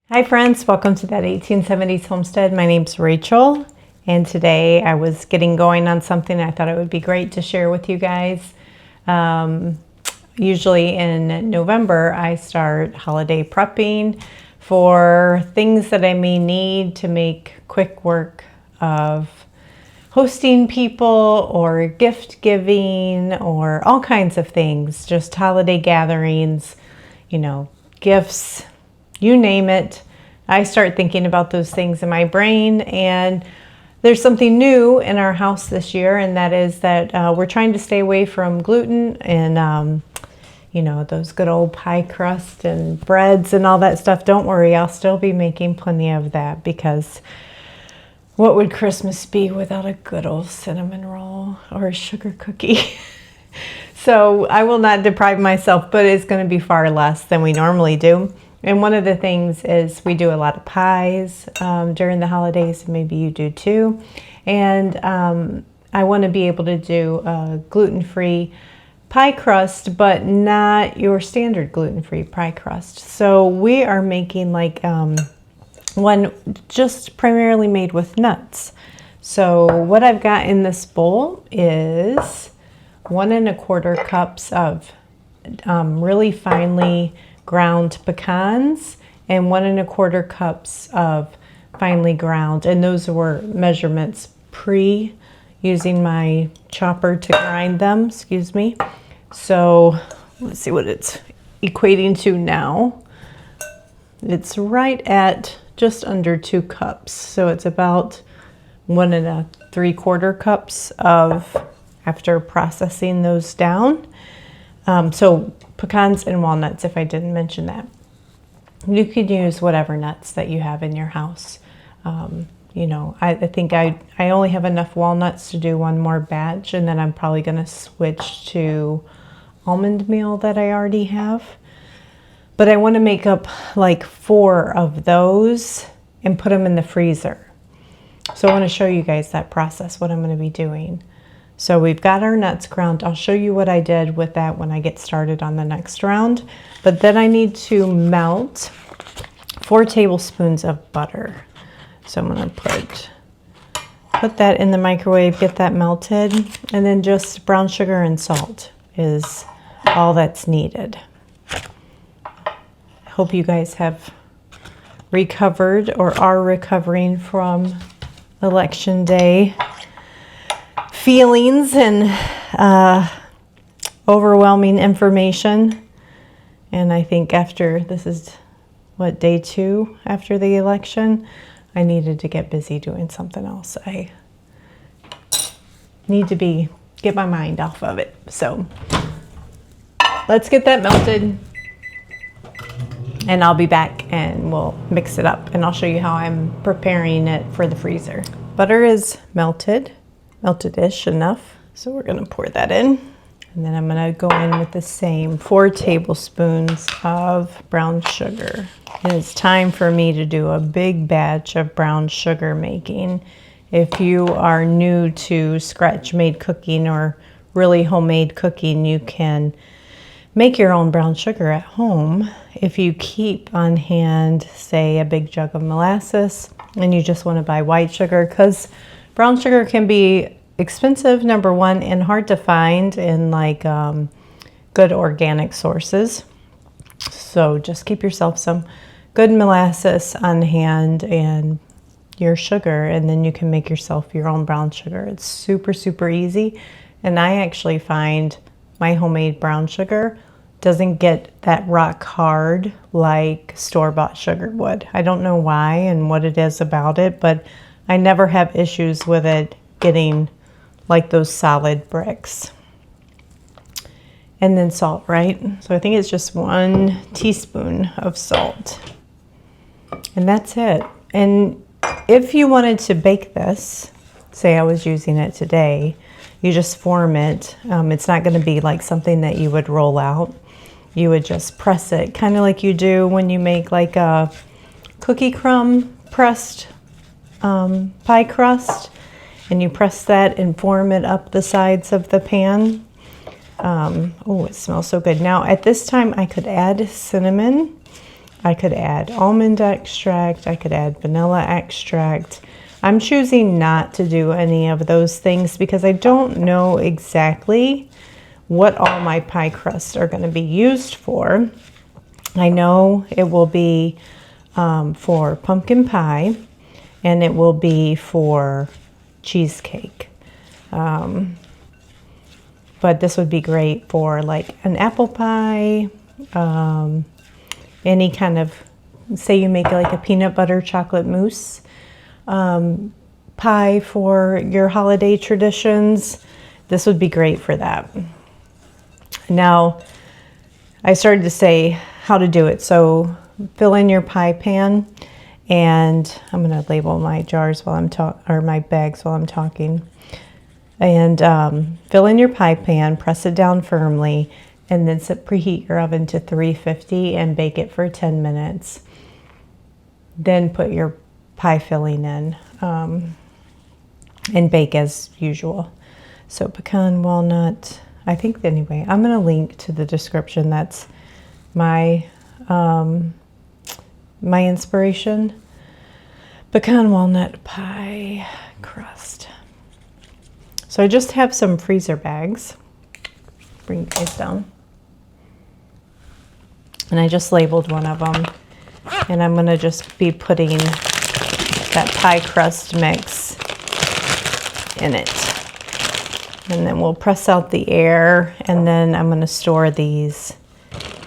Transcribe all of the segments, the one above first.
Hi friends, welcome to That 1870s Homestead. My name's Rachel, and today I was getting going on something I thought it would be great to share with you guys. Usually in November I start holiday prepping for things that I may need to make quick work of hosting people or gift giving or all kinds of things, just holiday gatherings, gifts, you name it. I start thinking about those things in my brain, and there's something new in our house this year, and that is that we're trying to stay away from gluten and those good old pie crust and breads and all that stuff. Don't worry, I'll still be making plenty of that, because what would Christmas be without a good old cinnamon roll or a sugar cookie? So I will not deprive myself, but it's going to be far less than we normally do. And one of the things is we do a lot of pies during the holidays. Maybe you do too. And I want to be able to do a gluten-free pie crust, but not your standard gluten-free pie crust. So we are making like one just primarily made with nuts. So what I've got in this bowl is 1 1/4 cups of really finely ground pecans and 1 1/4 cups of finely ground, and those were measurements using my chopper to grind them, excuse me. So let's see what it's equating to now. It's right at just under 2 cups, so it's about 1 3/4 cups of, after processing those down. So pecans and walnuts, if I didn't mention that. You could use whatever nuts that you have in your house. I think I only have enough walnuts to do one more batch, and then I'm probably going to switch to almond meal that I already have. But I want to make up like 4 of those and put them in the freezer. So I want to show you guys that process, what I'm going to be doing. So we've got our nuts ground. I'll show you what I did with that when I get started on the next round. But then I need to melt 4 tablespoons of butter. So I'm going to put that in the microwave, get that melted, and then just brown sugar and salt is all that's needed. I hope you guys have recovered or are recovering from Election Day feelings and overwhelming information. And I think after this is day 2 after the election, I needed to get busy doing something else. I need to get my mind off of it. So let's get that melted, and I'll be back and we'll mix it up, and I'll show you how I'm preparing it for the freezer. Butter is melted-ish enough. So we're going to pour that in. And then I'm going to go in with the same 4 tablespoons of brown sugar. And it's time for me to do a big batch of brown sugar making. If you are new to scratch-made cooking or really homemade cooking, you can make your own brown sugar at home. If you keep on hand, say, a big jug of molasses, and you just want to buy white sugar, because brown sugar can be expensive, number one, and hard to find in good organic sources. So just keep yourself some good molasses on hand and your sugar, and then you can make yourself your own brown sugar. It's super, super easy. And I actually find my homemade brown sugar doesn't get that rock hard like store-bought sugar would. I don't know why and what it is about it, but I never have issues with it getting like those solid bricks. And then salt, right? So I think it's just 1 teaspoon of salt. And that's it. And if you wanted to bake this, say I was using it today, you just form it. It's not going to be like something that you would roll out. You would just press it, kind of like you do when you make like a cookie crumb pressed pie crust. And you press that and form it up the sides of the pan. Oh, it smells so good. Now, at this time, I could add cinnamon I could add almond extract. I could add vanilla extract. I'm choosing not to do any of those things because I don't know exactly what all my pie crusts are going to be used for. I know it will be for pumpkin pie, and it will be for cheesecake. But this would be great for like an apple pie, any kind of, say you make like a peanut butter chocolate mousse pie for your holiday traditions. This would be great for that. Now, I started to say how to do it. So fill in your pie pan, and I'm going to label my jars while I'm or my bags while I'm talking. And fill in your pie pan, press it down firmly, and then preheat your oven to 350 and bake it for 10 minutes. Then put your pie filling in and bake as usual. So pecan, walnut, I think anyway, I'm going to link to the description. That's my my inspiration. Pecan walnut pie crust. So I just have some freezer bags. Bring you guys down. And I just labeled one of them. And I'm going to just be putting that pie crust mix in it. And then we'll press out the air, and then I'm going to store these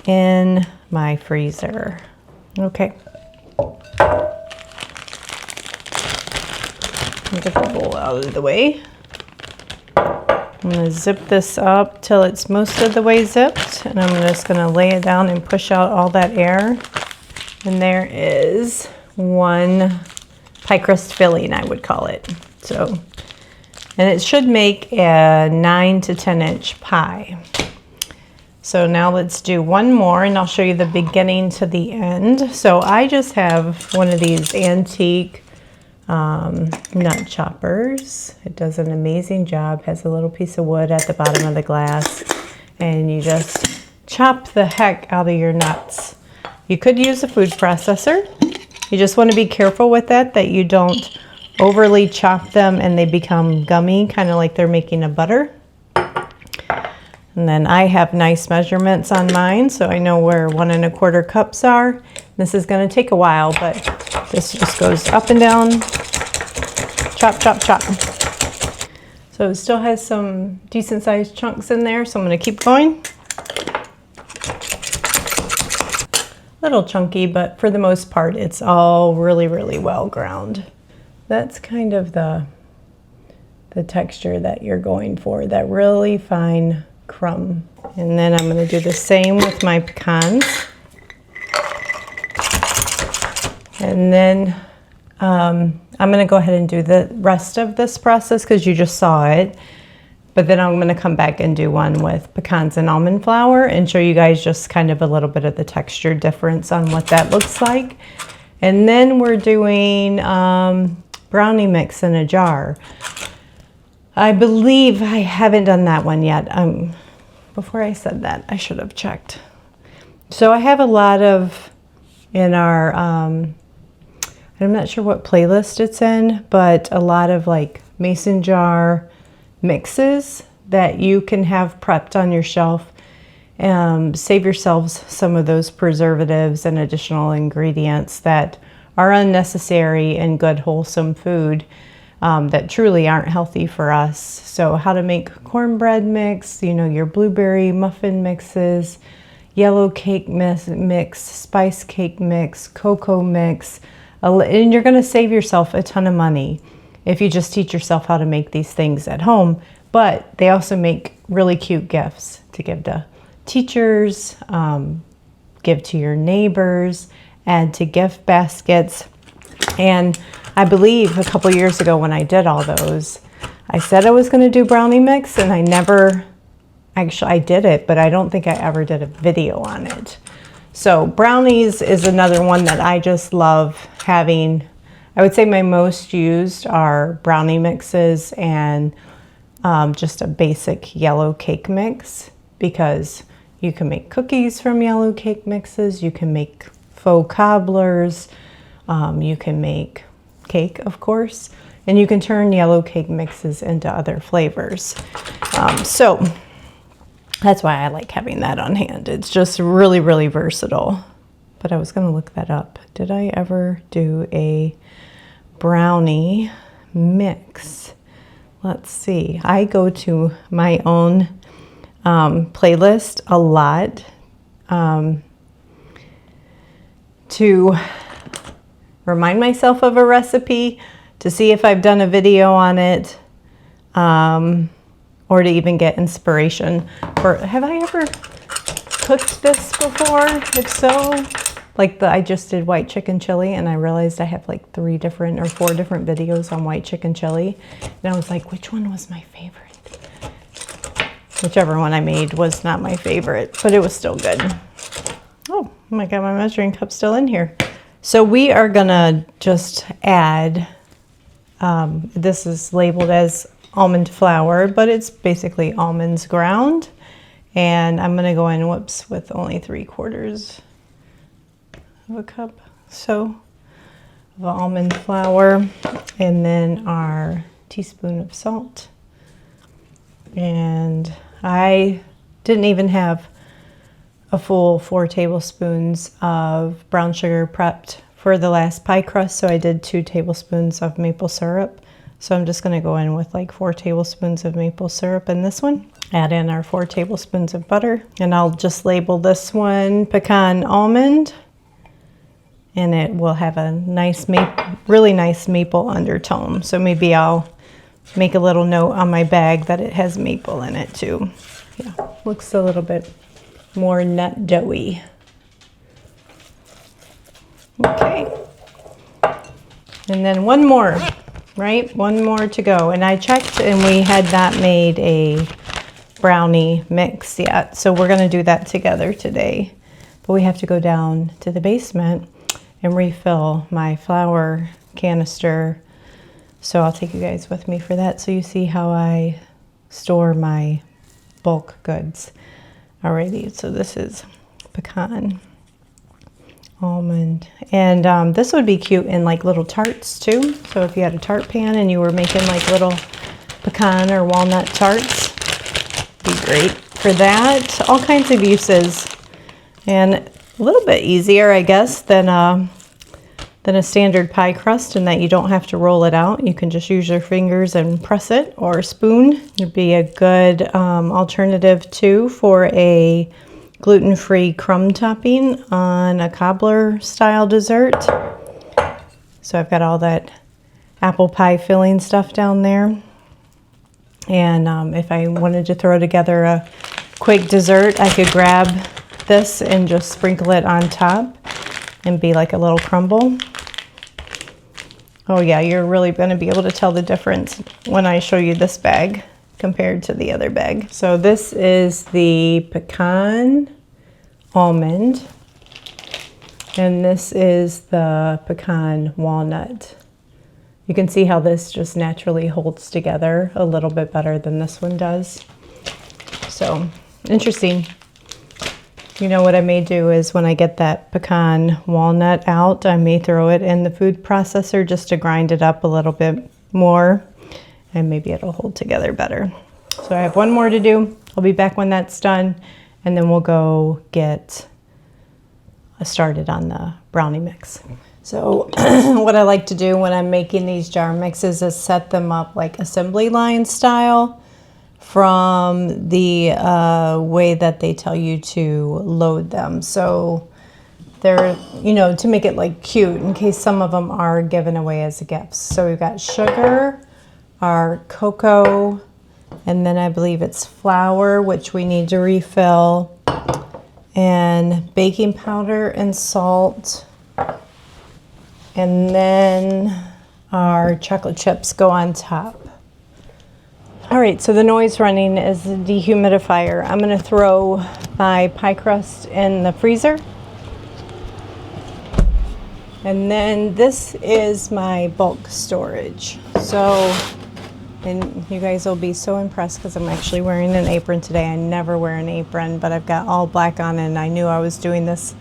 in my freezer. Okay. Get the bowl out of the way. I'm going to zip this up till it's most of the way zipped, and I'm just going to lay it down and push out all that air. And there is one pie crust filling, I would call it. So, and it should make a 9 to 10 inch pie. So now let's do one more, and I'll show you the beginning to the end. So I just have one of these antique nut choppers. It does an amazing job. Has a little piece of wood at the bottom of the glass, and you just chop the heck out of your nuts. You could use a food processor. You just want to be careful with that you don't overly chop them and they become gummy, kind of like they're making a butter. And then I have nice measurements on mine, so I know where 1 1/4 cups are. This is going to take a while, but this just goes up and down, chop, chop, chop. So it still has some decent sized chunks in there, so I'm going to keep going. Little chunky, but for the most part, it's all really, really well ground. That's kind of the texture that you're going for, that really fine crumb. And then I'm going to do the same with my pecans. And then I'm going to go ahead and do the rest of this process because you just saw it. But then I'm going to come back and do one with pecans and almond flour and show you guys just kind of a little bit of the texture difference on what that looks like. And then we're doing brownie mix in a jar. I believe I haven't done that one yet. Before I said that, I should have checked. So I have a lot of in our, I'm not sure what playlist it's in, but a lot of like mason jar mixes that you can have prepped on your shelf. Save yourselves some of those preservatives and additional ingredients that are unnecessary in good wholesome food that truly aren't healthy for us. So how to make cornbread mix, you know, your blueberry muffin mixes, yellow cake mix, spice cake mix, cocoa mix, and you're going to save yourself a ton of money if you just teach yourself how to make these things at home. But they also make really cute gifts to give to teachers, give to your neighbors, add to gift baskets. And I believe a couple years ago when I did all those, I said I was going to do brownie mix, and I never, actually I did it, but I don't think I ever did a video on it. So brownies is another one that I just love having. I would say my most used are brownie mixes and just a basic yellow cake mix, because you can make cookies from yellow cake mixes. You can make faux cobblers. You can make cake, of course, and you can turn yellow cake mixes into other flavors. So that's why I like having that on hand. It's just really, really versatile. But I was going to look that up. Did I ever do a brownie mix? Let's see. I go to my own playlist a lot to remind myself of a recipe, to see if I've done a video on it, or to even get inspiration for, have I ever cooked this before? If so, like I just did white chicken chili, and I realized I have like 3 different or 4 different videos on white chicken chili. And I was like, which one was my favorite? Whichever one I made was not my favorite, but it was still good. Oh my God, my measuring cup's still in here. So we are gonna just add, this is labeled as almond flour, but it's basically almonds ground. And I'm gonna go in, whoops, with only 3/4 of a cup so of almond flour, and then our teaspoon of salt. And I didn't even have a full 4 tablespoons of brown sugar prepped for the last pie crust, so I did 2 tablespoons of maple syrup. So I'm just going to go in with like 4 tablespoons of maple syrup in this one. Add in our 4 tablespoons of butter, and I'll just label this one pecan almond, and it will have a nice, really nice maple undertone. So maybe I'll make a little note on my bag that it has maple in it too. Yeah, looks a little bit more nut doughy. Okay. And then one more, right? One more to go. And I checked and we had not made a brownie mix yet. So we're going to do that together today. But we have to go down to the basement and refill my flour canister. So I'll take you guys with me for that, so you see how I store my bulk goods. Alrighty, so this is pecan almond, and this would be cute in like little tarts too. So if you had a tart pan and you were making like little pecan or walnut tarts, be great for that. All kinds of uses, and a little bit easier, I guess, than a standard pie crust, in that you don't have to roll it out. You can just use your fingers and press it, or a spoon. It'd be a good alternative too for a gluten-free crumb topping on a cobbler style dessert. So I've got all that apple pie filling stuff down there. And if I wanted to throw together a quick dessert, I could grab this and just sprinkle it on top and be like a little crumble. Oh yeah, you're really going to be able to tell the difference when I show you this bag compared to the other bag. So this is the pecan almond, and this is the pecan walnut. You can see how this just naturally holds together a little bit better than this one does. So interesting. You know what I may do is, when I get that pecan walnut out, I may throw it in the food processor just to grind it up a little bit more, and maybe it'll hold together better. So I have one more to do. I'll be back when that's done, and then we'll go get started on the brownie mix. So what I like to do when I'm making these jar mixes is set them up like assembly line style, from the way that they tell you to load them. So they're, you know, to make it like cute, in case some of them are given away as gifts. So we've got sugar, our cocoa, and then I believe it's flour, which we need to refill, and baking powder and salt. And then our chocolate chips go on top. All right, so the noise running is the dehumidifier. I'm gonna throw my pie crust in the freezer. And then this is my bulk storage. So, and you guys will be so impressed because I'm actually wearing an apron today. I never wear an apron, but I've got all black on, and I knew I was doing this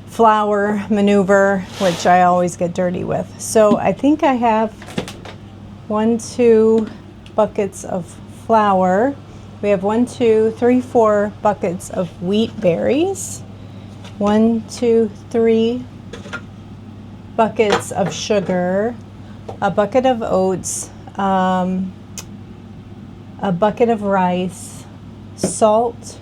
flour maneuver, which I always get dirty with. So I think I have 2 buckets of flour. We have 1, 2, 3, 4 buckets of wheat berries. 1, 2, 3 buckets of sugar, a bucket of oats, a bucket of rice, salt,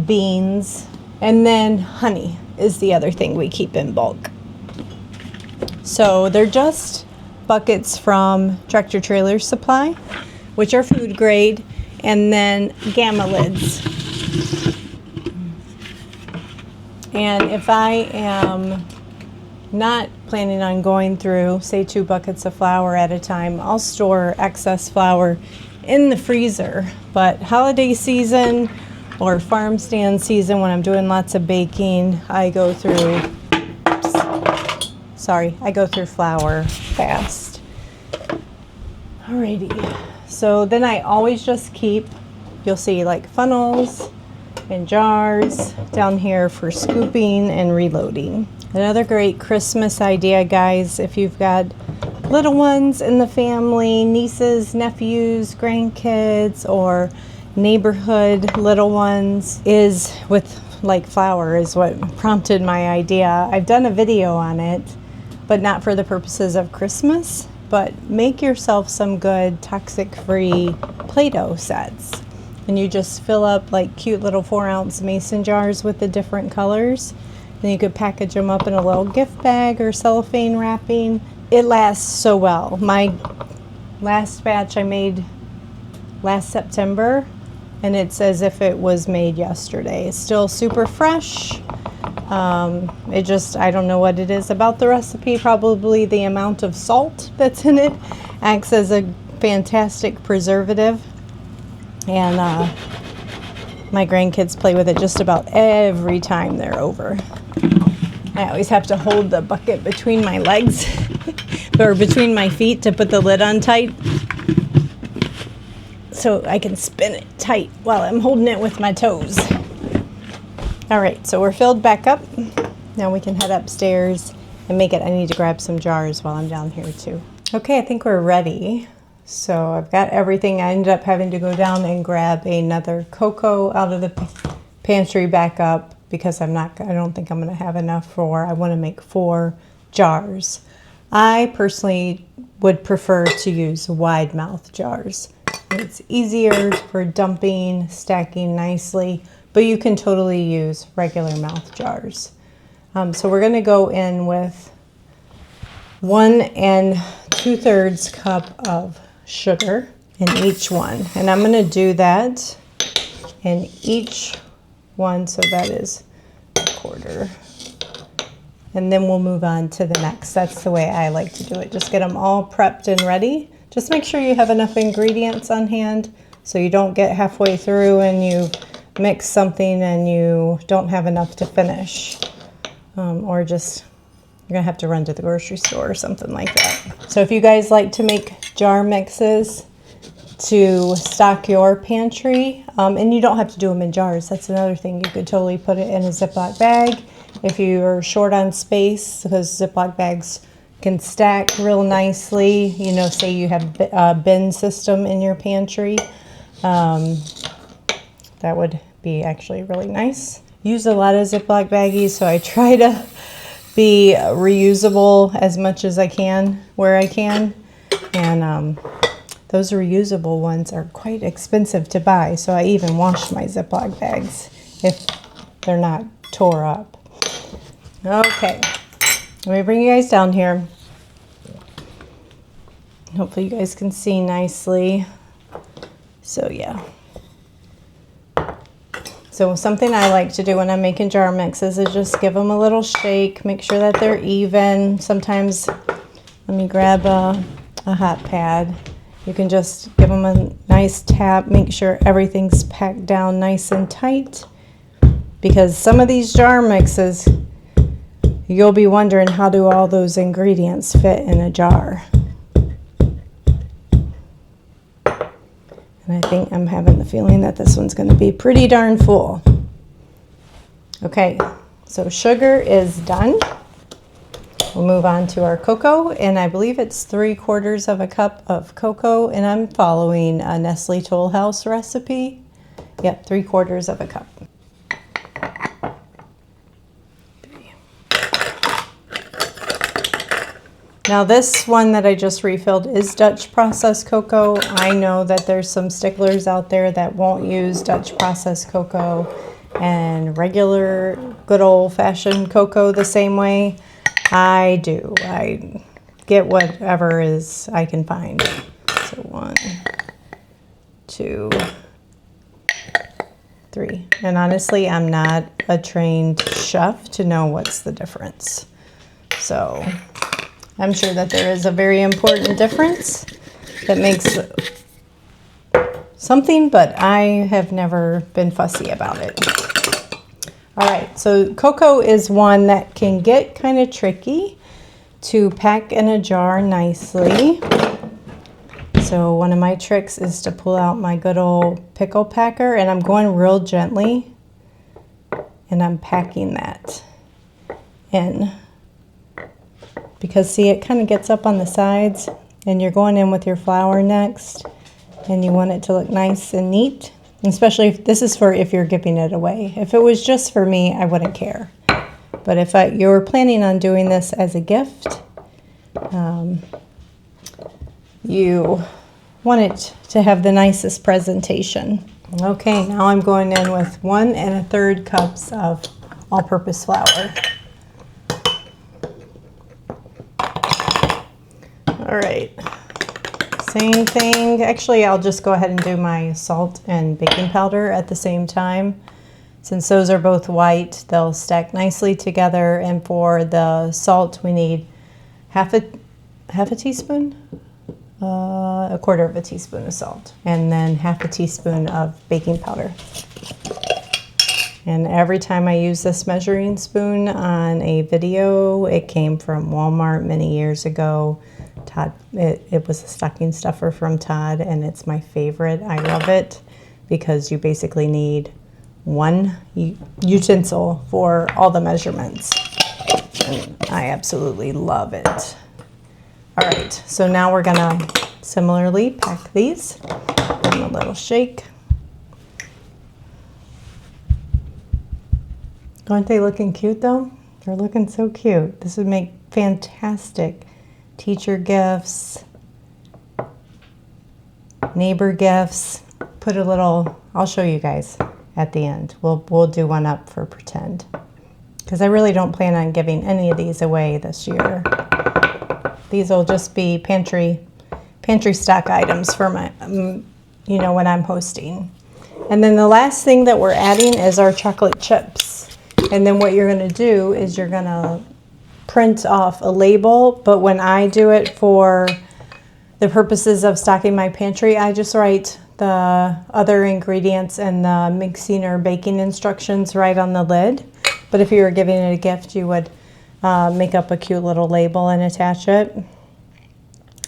beans, and then honey is the other thing we keep in bulk. So they're just buckets from Tractor Trailer Supply, which are food grade, and then Gamma lids. And if I am not planning on going through, say, 2 buckets of flour at a time, I'll store excess flour in the freezer. But holiday season or farm stand season, when I'm doing lots of baking, I go through flour fast. Alrighty, so then I always just keep, you'll see, like funnels and jars down here for scooping and reloading. Another great Christmas idea, guys, if you've got little ones in the family, nieces, nephews, grandkids, or neighborhood little ones, is with like flour is what prompted my idea. I've done a video on it, but not for the purposes of Christmas. But make yourself some good toxic-free Play-Doh sets. And you just fill up like cute little 4-ounce mason jars with the different colors. And you could package them up in a little gift bag or cellophane wrapping. It lasts so well. My last batch I made last September, and it's as if it was made yesterday. It's still super fresh. I don't know what it is about the recipe. Probably the amount of salt that's in it acts as a fantastic preservative. And my grandkids play with it just about every time they're over. I always have to hold the bucket between my legs or between my feet to put the lid on tight so I can spin it tight while I'm holding it with my toes. All right, so we're filled back up. Now we can head upstairs and make it. I need to grab some jars while I'm down here too. Okay, I think we're ready. So I've got everything. I ended up having to go down and grab another cocoa out of the pantry back up because I don't think I'm gonna have enough I wanna make 4 jars. I personally would prefer to use wide mouth jars. It's easier for dumping, stacking nicely, but you can totally use regular mouth jars. So we're gonna go in with 1 2/3 cup of sugar in each one. And I'm gonna do that in each one, so that is 1/4. And then we'll move on to the next. That's the way I like to do it. Just get them all prepped and ready. Just make sure you have enough ingredients on hand so you don't get halfway through and you mix something and you don't have enough to finish. Or just, you're gonna have to run to the grocery store or something like that. So if you guys like to make jar mixes to stock your pantry, and you don't have to do them in jars, that's another thing. You could totally put it in a Ziploc bag if you're short on space, because Ziploc bags can stack real nicely. You know, say you have a bin system in your pantry. That would be actually really nice. Use a lot of Ziploc baggies, so I try to be reusable as much as I can where I can. And those reusable ones are quite expensive to buy, so I even wash my Ziploc bags if they're not tore up. Okay, let me bring you guys down here. Hopefully you guys can see nicely. So yeah. So something I like to do when I'm making jar mixes is just give them a little shake, make sure that they're even. Sometimes, let me grab a hot pad. You can just give them a nice tap, make sure everything's packed down nice and tight. Because some of these jar mixes, you'll be wondering, how do all those ingredients fit in a jar? And I think I'm having the feeling that this one's going to be pretty darn full. Okay, So sugar is done. We'll move on to our cocoa, and I believe it's 3/4 of a cup of cocoa, and I'm following a Nestle Toll House recipe. Yep, 3/4 of a cup. Now this one that I just refilled is Dutch processed cocoa. I know that there's some sticklers out there that won't use Dutch processed cocoa and regular good old-fashioned cocoa the same way. I do. I get whatever is I can find. So 1, 2, 3. And honestly, I'm not a trained chef to know what's the difference. So I'm sure that there is a very important difference that makes something, but I have never been fussy about it. All right, so cocoa is one that can get kind of tricky to pack in a jar nicely. So one of my tricks is to pull out my good old pickle packer, and I'm going real gently, and I'm packing that in. Because see, it kind of gets up on the sides, and you're going in with your flour next, and you want it to look nice and neat. Especially if this is for if you're giving it away. If it was just for me, I wouldn't care. But if you're planning on doing this as a gift, you want it to have the nicest presentation. Okay, now I'm going in with 1 1/3 cups of all-purpose flour. All right. Same thing. Actually, I'll just go ahead and do my salt and baking powder at the same time. Since those are both white, they'll stack nicely together. And for the salt, we need half a teaspoon, 1/4 of a teaspoon of salt, and then half a teaspoon of baking powder. And every time I use this measuring spoon on a video, it came from Walmart many years ago. Todd, it was a stocking stuffer from Todd, and it's my favorite. I love it because you basically need one utensil for all the measurements. And I absolutely love it. All right, so now we're gonna similarly pack these. Give them a little shake. Aren't they looking cute though? They're looking so cute. This would make fantastic teacher gifts, neighbor gifts. Put a little, I'll show you guys at the end. We'll do one up for pretend, because I really don't plan on giving any of these away this year. These will just be pantry stock items for my, when I'm hosting. And then the last thing that we're adding is our chocolate chips. And then what you're gonna do is you're gonna print off a label, but when I do it for the purposes of stocking my pantry, I just write the other ingredients and the mixing or baking instructions right on the lid. But if you were giving it a gift, you would make up a cute little label and attach it.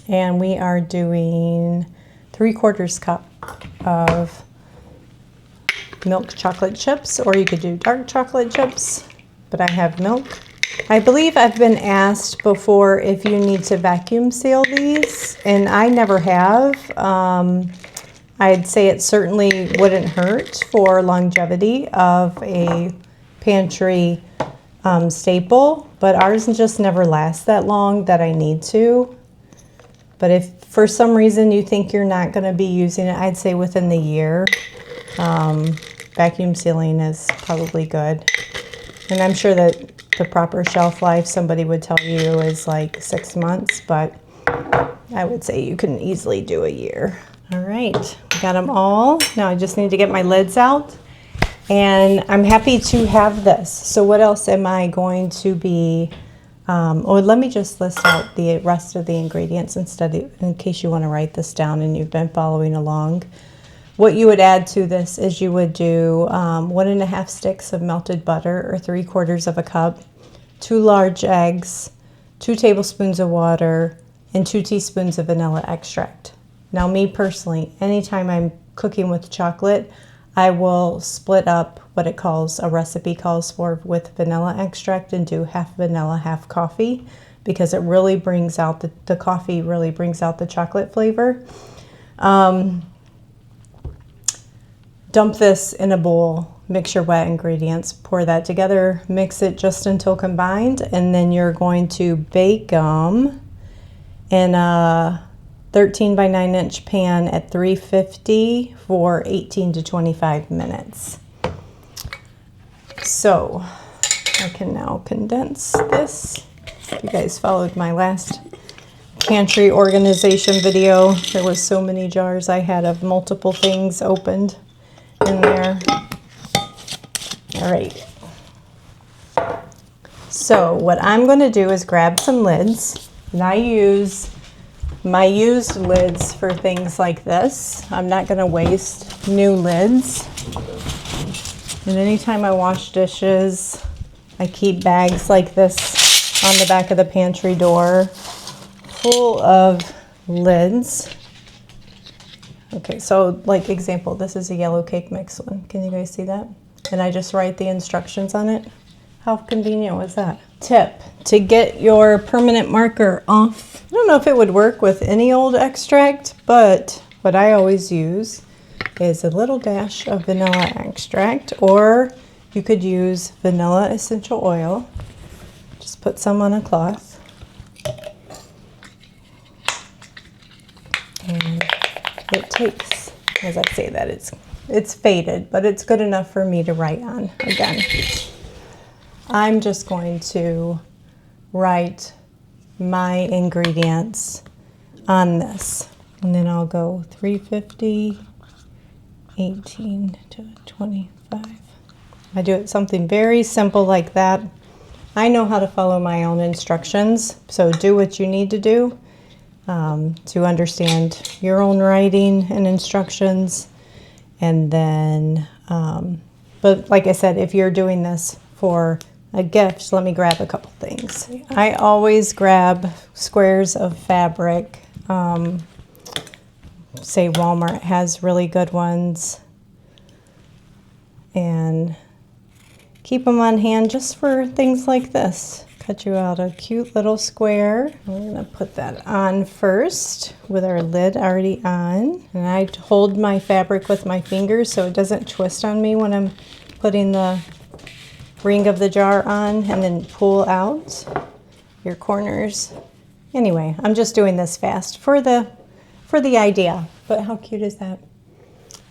And we are doing 3/4 cup of milk chocolate chips, or you could do dark chocolate chips, but I have milk. I believe I've been asked before if you need to vacuum seal these, and I never have. I'd say it certainly wouldn't hurt for longevity of a pantry staple, but ours just never lasts that long that I need to. But if for some reason you think you're not going to be using it, I'd say within the year, vacuum sealing is probably good. And I'm sure that the proper shelf life, somebody would tell you, is like 6 months, but I would say you can easily do a year. All right, got them all. Now I just need to get my lids out, and I'm happy to have this. So what else am I going to be, let me just list out the rest of the ingredients in case you want to write this down and you've been following along. What you would add to this is you would do 1 1/2 sticks of melted butter, or 3/4 of a cup, 2 large eggs, 2 tablespoons of water, and 2 teaspoons of vanilla extract. Now me personally, anytime I'm cooking with chocolate, I will split up what a recipe calls for with vanilla extract and do half vanilla, half coffee, because it really brings out the coffee really brings out the chocolate flavor. Dump this in a bowl, mix your wet ingredients, pour that together, mix it just until combined, and then you're going to bake them in a 13 by 9 inch pan at 350 for 18 to 25 minutes. So I can now condense this. If you guys followed my last pantry organization video, there was so many jars I had of multiple things opened in there. All right. So what I'm going to do is grab some lids, and I use my used lids for things like this. I'm not going to waste new lids. And anytime I wash dishes, I keep bags like this on the back of the pantry door full of lids. Okay, so like example, this is a yellow cake mix one. Can you guys see that? And I just write the instructions on it. How convenient was that? Tip, to get your permanent marker off. I don't know if it would work with any old extract, but what I always use is a little dash of vanilla extract, or you could use vanilla essential oil. Just put some on a cloth. And it takes, as I say that, it's faded, but it's good enough for me to write on again. I'm just going to write my ingredients on this, and then I'll go 350, 18 to 25. I do it something very simple like that. I know how to follow my own instructions, so do what you need to do to understand your own writing and instructions. And then, but like I said, if you're doing this for a gift, let me grab a couple things. I always grab squares of fabric. Say Walmart has really good ones. And keep them on hand just for things like this. Cut you out a cute little square. We're gonna put that on first with our lid already on. And I hold my fabric with my fingers so it doesn't twist on me when I'm putting the ring of the jar on, and then pull out your corners. Anyway, I'm just doing this fast for the idea. But how cute is that?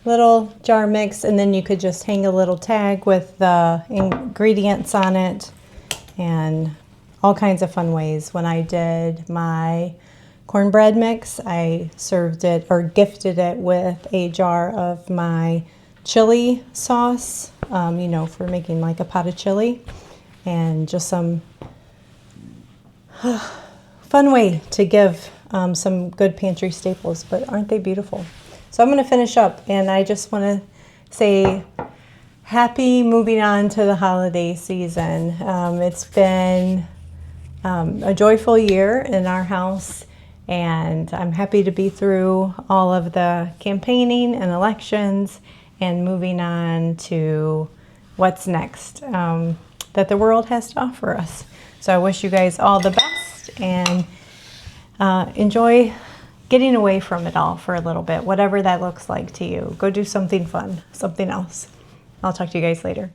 Little jar mix, and then you could just hang a little tag with the ingredients on it, and all kinds of fun ways. When I did my cornbread mix, I served it or gifted it with a jar of my chili sauce, you know, for making like a pot of chili, and just some fun way to give some good pantry staples. But aren't they beautiful? So I'm going to finish up, and I just want to say happy moving on to the holiday season. It's been a joyful year in our house, and I'm happy to be through all of the campaigning and elections and moving on to what's next that the world has to offer us. So I wish you guys all the best, and enjoy getting away from it all for a little bit, whatever that looks like to you. Go do something fun, something else. I'll talk to you guys later.